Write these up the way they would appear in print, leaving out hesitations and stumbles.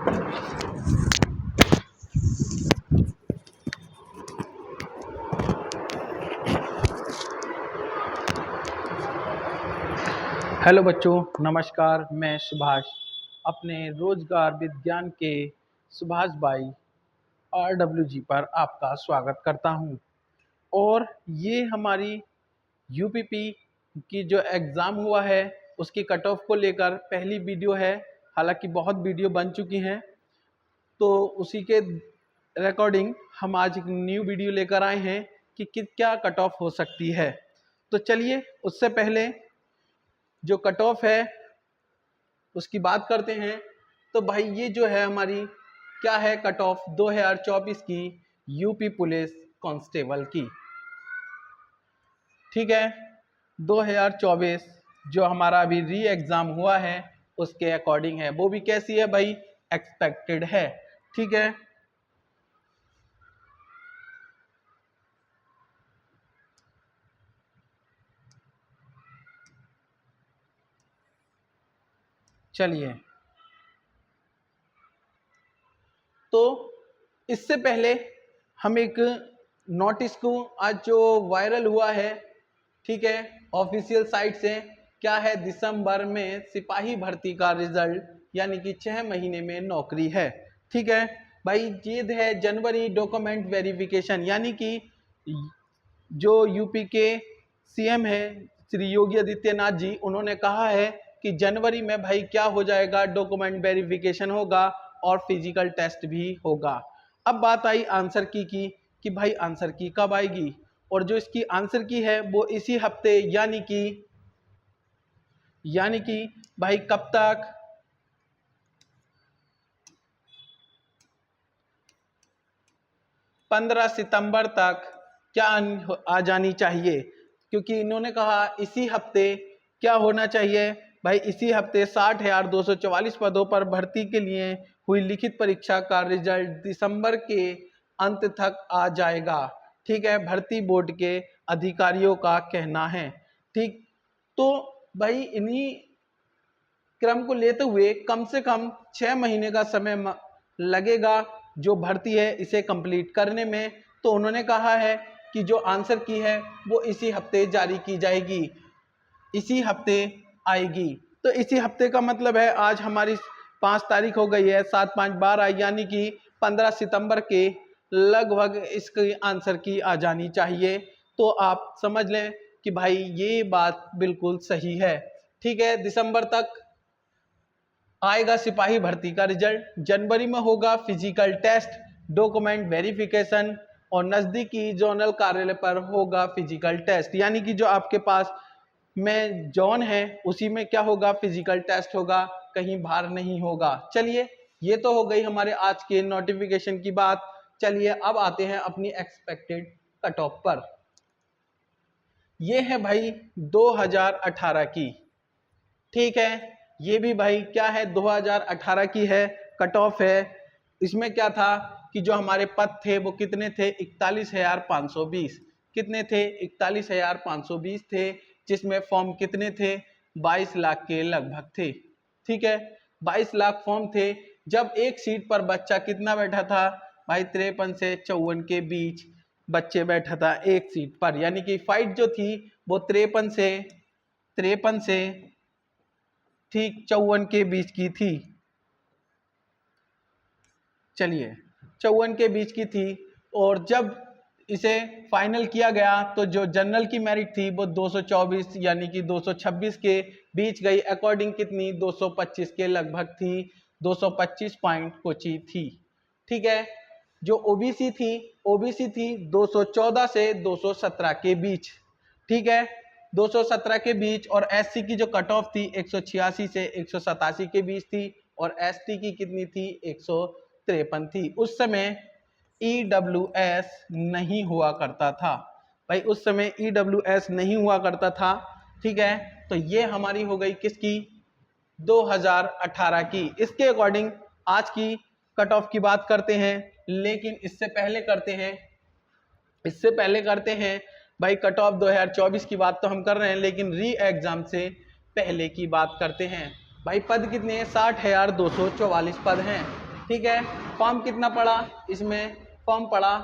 Hello बच्चों, नमस्कार। मैं सुभाष अपने रोजगार विज्ञान के सुभाष भाई RWG पर आपका स्वागत करता हूं। और ये हमारी यूपीपी की जो एग्ज़ाम हुआ है उसकी कट ऑफ को लेकर पहली वीडियो है। हालांकि बहुत वीडियो बन चुकी हैं, तो उसी के रिकॉर्डिंग हम आज एक न्यू वीडियो लेकर आए हैं कि क्या कट ऑफ हो सकती है। तो चलिए उससे पहले जो कट ऑफ है उसकी बात करते हैं। तो भाई ये जो है हमारी क्या है, कट ऑफ 2024 की यूपी पुलिस कांस्टेबल की। ठीक है, 2024 जो हमारा अभी री एग्ज़ाम हुआ है उसके अकॉर्डिंग है। वो भी कैसी है भाई, एक्सपेक्टेड है। ठीक है, चलिए। तो इससे पहले हम एक नोटिस को, आज जो वायरल हुआ है, ठीक है, ऑफिशियल साइट से, क्या है, दिसंबर में सिपाही भर्ती का रिजल्ट, यानी कि 6 महीने में नौकरी है। ठीक है भाई, ये है जनवरी डॉक्यूमेंट वेरिफिकेशन, यानी कि जो यूपी के सीएम है श्री योगी आदित्यनाथ जी, उन्होंने कहा है कि जनवरी में भाई क्या हो जाएगा, डॉक्यूमेंट वेरिफिकेशन होगा और फिजिकल टेस्ट भी होगा। अब बात आई आंसर की कि भाई आंसर की कब आएगी, और जो इसकी आंसर की है वो इसी हफ्ते, यानी कि भाई कब तक, 15 सितंबर तक क्या आ जानी चाहिए। क्योंकि इन्होंने कहा इसी हफ्ते क्या होना चाहिए भाई, इसी हफ्ते 60,244 पदों पर भर्ती के लिए हुई लिखित परीक्षा का रिजल्ट दिसंबर के अंत तक आ जाएगा। ठीक है, भर्ती बोर्ड के अधिकारियों का कहना है। ठीक, तो भाई इन्हीं क्रम को लेते हुए कम से कम 6 महीने का समय लगेगा जो भर्ती है इसे कंप्लीट करने में। तो उन्होंने कहा है कि जो आंसर की है वो इसी हफ्ते जारी की जाएगी, इसी हफ्ते आएगी। तो इसी हफ्ते का मतलब है आज हमारी 5 तारीख हो गई है, 7 5 12, यानी कि 15 सितंबर के लगभग इसकी आंसर की आ जानी चाहिए। तो आप समझ लें कि भाई ये बात बिल्कुल सही है। ठीक है, दिसंबर तक आएगा सिपाही भर्ती का रिजल्ट, जनवरी में होगा फिजिकल टेस्ट, डॉक्यूमेंट वेरिफिकेशन, और नज़दीकी जोनल कार्यालय पर होगा फिजिकल टेस्ट, यानी कि जो आपके पास में जोन है उसी में क्या होगा, फिजिकल टेस्ट होगा, कहीं बाहर नहीं होगा। चलिए, ये तो हो गई हमारे आज के नोटिफिकेशन की बात। चलिए अब आते हैं अपनी एक्सपेक्टेड कट ऑफ पर। ये है भाई 2018 की। ठीक है, ये भी भाई क्या है, 2018 की है, कट ऑफ है। इसमें क्या था कि जो हमारे पद थे वो कितने थे, 41,520। कितने थे, 41,520 थे, जिसमें फॉर्म कितने थे, 22 लाख के लगभग थे। ठीक है, 22 लाख फॉर्म थे। जब एक सीट पर बच्चा कितना बैठा था भाई, 53 से 54 के बीच बच्चे बैठा था एक सीट पर, यानी कि फाइट जो थी वो 53 से ठीक 54 के बीच की थी। चलिए, 54 के बीच की थी। और जब इसे फाइनल किया गया तो जो जनरल की मेरिट थी वो 224 यानी कि 226 के बीच गई। अकॉर्डिंग कितनी, 225 के लगभग थी, 225 पॉइंट कुछ ही थी। ठीक है, जो ओबीसी थी 214 से 217 के बीच। ठीक है, 217 के बीच। और एससी की जो कट ऑफ थी 186 से 187 के बीच थी, और एसटी की कितनी थी, 153 थी। उस समय ईडब्ल्यूएस नहीं हुआ करता था भाई, उस समय ईडब्ल्यूएस नहीं हुआ करता था। ठीक है, तो ये हमारी हो गई किसकी, 2018 की। इसके अकॉर्डिंग आज की कट ऑफ की बात करते हैं, लेकिन इससे पहले करते हैं भाई कट ऑफ 2024 की बात तो हम कर रहे हैं, लेकिन री एग्जाम से पहले की बात करते हैं। भाई पद कितने हैं, 60,244 पद हैं। ठीक है। फॉर्म कितना पड़ा इसमें? फॉर्म पड़ा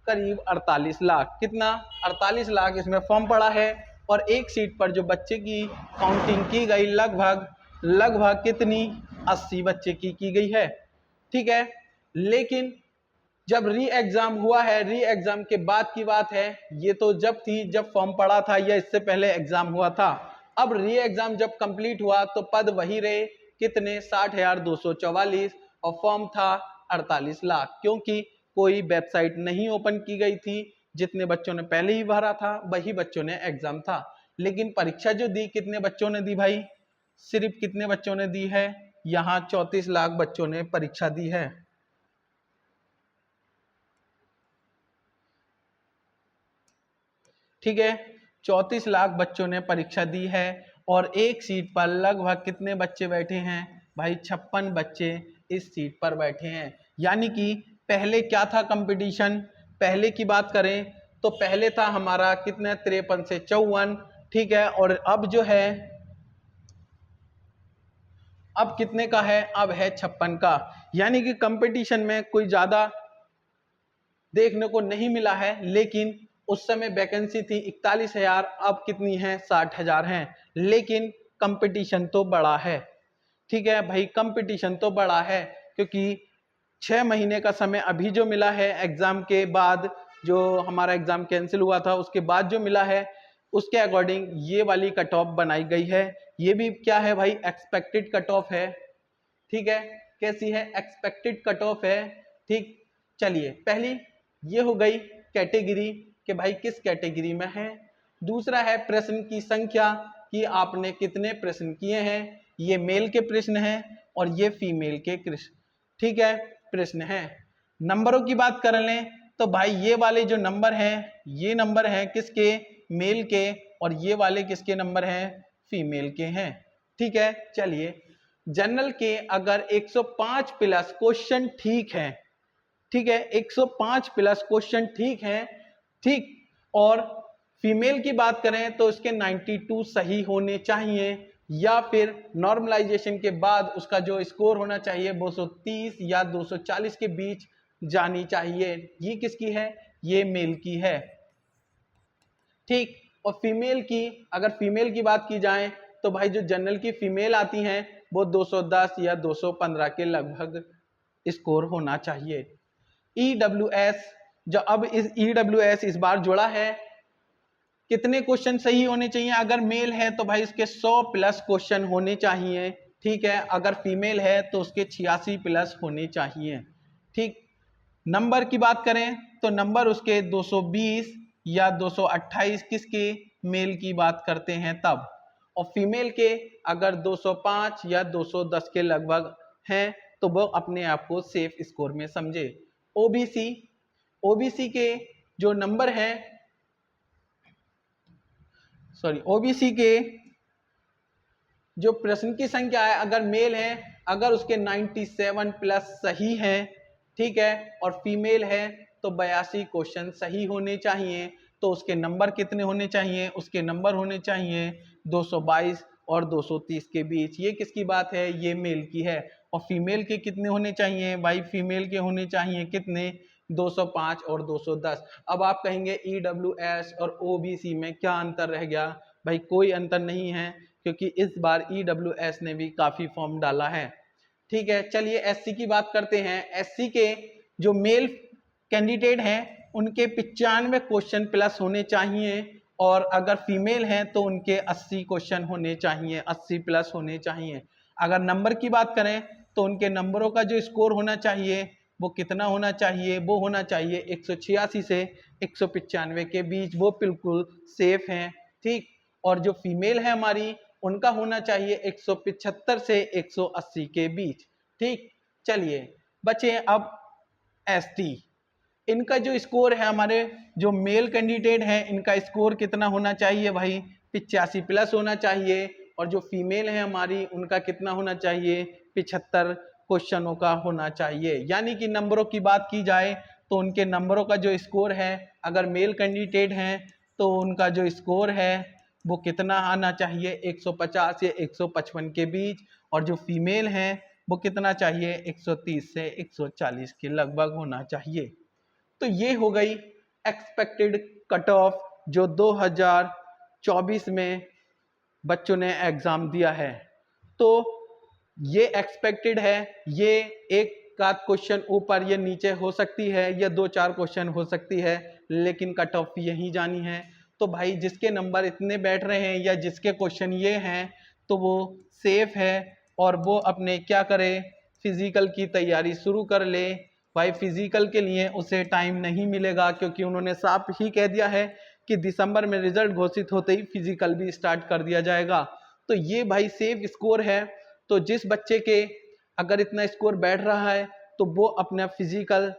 करीब 48 लाख। कितना? 48 लाख इसमें फॉर्म पड़ा है। और एक सीट पर जो बच्चे की काउंटिंग की गई लगभग कितनी? 80 बच्चे की गई है। ठीक है। लेकिन जब री एग्जाम हुआ है, री एग्जाम के बाद की बात है, ये तो जब थी जब फॉर्म पड़ा था या इससे पहले एग्जाम हुआ था। अब री एग्जाम जब कंप्लीट हुआ तो पद वही रहे, कितने? 60,244 और फॉर्म था 48 लाख, क्योंकि कोई वेबसाइट नहीं ओपन की गई थी। जितने बच्चों ने पहले ही भरा था वही बच्चों ने एग्जाम था। लेकिन परीक्षा जो दी कितने बच्चों ने दी भाई? सिर्फ कितने बच्चों ने दी है? यहाँ 34 लाख बच्चों ने परीक्षा दी है। ठीक है, 34 लाख बच्चों ने परीक्षा दी है। और एक सीट पर लगभग कितने बच्चे बैठे हैं भाई? 56 बच्चे इस सीट पर बैठे हैं। यानी कि पहले क्या था कंपटीशन? पहले की बात करें तो पहले था हमारा कितना? 53 से 54। ठीक है। और अब जो है, अब कितने का है? अब है 56 का। यानी कि कंपटीशन में कोई ज्यादा देखने को नहीं मिला है। लेकिन उस समय वैकेंसी थी 41,000, अब कितनी है? 60,000 है। लेकिन कंपटीशन तो बड़ा है। ठीक है भाई, कंपटीशन तो बड़ा है, क्योंकि 6 महीने का समय अभी जो मिला है एग्जाम के बाद, जो हमारा एग्जाम कैंसिल हुआ था उसके बाद जो मिला है, उसके अकॉर्डिंग ये वाली कट ऑफ बनाई गई है। ये भी क्या है भाई? एक्सपेक्टेड कट ऑफ है। ठीक है। कैसी है? एक्सपेक्टेड कट ऑफ है। ठीक। चलिए, पहली ये हो गई कैटेगरी कि भाई किस कैटेगरी में है। दूसरा है प्रश्न की संख्या, कि आपने कितने प्रश्न किए हैं। ये मेल के प्रश्न हैं और ये फीमेल के ठीक है प्रश्न हैं। नंबरों की बात कर लें तो भाई ये वाले जो नंबर हैं, ये नंबर हैं किसके? मेल के। और ये वाले किसके नंबर हैं? फीमेल के हैं। ठीक है। चलिए, जनरल के अगर 105 प्लस क्वेश्चन ठीक है, ठीक है, 105 प्लस क्वेश्चन ठीक है, ठीक। और फीमेल की बात करें तो इसके 92 सही होने चाहिए, या फिर नॉर्मलाइजेशन के बाद उसका जो स्कोर होना चाहिए 230 या 240 के बीच जानी चाहिए। ये किसकी है? ये मेल की है। ठीक। और फीमेल की, अगर फीमेल की बात की जाए तो भाई जो जनरल की फीमेल आती हैं वो 210 या 215 के लगभग स्कोर होना चाहिए। EWS, जो अब इस EWS इस बार जुड़ा है, कितने क्वेश्चन सही होने चाहिए? अगर मेल है तो भाई उसके 100 प्लस क्वेश्चन होने चाहिए। ठीक है। अगर फीमेल है तो उसके 86 प्लस होने चाहिए। ठीक। नंबर की बात करें तो नंबर उसके 220 या 228 किसके? मेल की बात करते हैं तब। और फीमेल के अगर 205 या 210 के लगभग हैं तो वो अपने आप को सेफ स्कोर में समझे। ओबीसी, ओबीसी के जो नंबर हैं, ओबीसी के जो प्रश्न की संख्या है, अगर मेल है, अगर उसके 97 प्लस सही है, ठीक है, और फीमेल है तो 82 क्वेश्चन सही होने चाहिए। तो उसके नंबर कितने होने चाहिए? उसके नंबर होने चाहिए 222 और 230 के बीच। ये किसकी बात है? ये मेल की है। और फीमेल के कितने होने चाहिए भाई? फीमेल के होने चाहिए कितने? 205 और 210। अब आप कहेंगे EWS और OBC में क्या अंतर रह गया? भाई कोई अंतर नहीं है, क्योंकि इस बार EWS ने भी काफी फॉर्म डाला है। ठीक है। चलिए SC की बात करते हैं। SC के जो मेल कैंडिडेट हैं उनके 95 क्वेश्चन प्लस होने चाहिए, और अगर फीमेल हैं तो उनके 80 क्वेश्चन होने चाहिए, 80 प्लस होने चाहिए। अगर नंबर की बात करें तो उनके नंबरों का जो स्कोर होना चाहिए वो कितना होना चाहिए? वो होना चाहिए 186 से 195 के बीच, वो बिल्कुल सेफ हैं। ठीक। और जो फीमेल है हमारी, उनका होना चाहिए 175 से 180 के बीच। ठीक। चलिए, बचे अब ST। इनका जो स्कोर है, हमारे जो मेल कैंडिडेट हैं इनका स्कोर कितना होना चाहिए भाई? 85 प्लस होना चाहिए। और जो फीमेल है हमारी, उनका कितना होना चाहिए? 75 क्वेश्चनों का होना चाहिए। यानी कि नंबरों की बात की जाए तो उनके नंबरों का जो स्कोर है, अगर मेल कैंडिडेट हैं तो उनका जो स्कोर है वो कितना आना चाहिए? 150 या 155 के बीच। और जो फीमेल हैं वो कितना चाहिए, 130 से 140 के लगभग होना चाहिए। तो ये हो गई एक्सपेक्टेड कट ऑफ जो 2024 में बच्चों ने एग्जाम दिया है। तो ये एक्सपेक्टेड है, ये एक आध क्वेश्चन ऊपर या नीचे हो सकती है या 2-4 क्वेश्चन हो सकती है, लेकिन कट ऑफ यही जानी है। तो भाई जिसके नंबर इतने बैठ रहे हैं या जिसके क्वेश्चन ये हैं तो वो सेफ है और वो अपने क्या करे, फिजिकल की तैयारी शुरू कर ले। भाई फिजिकल के लिए उसे टाइम नहीं मिलेगा क्योंकि उन्होंने साफ ही कह दिया है कि दिसंबर में रिजल्ट घोषित होते ही फिजिकल भी स्टार्ट कर दिया जाएगा। तो ये भाई सेफ स्कोर है। तो जिस बच्चे के अगर इतना स्कोर बैठ रहा है तो वो अपना फिजिकल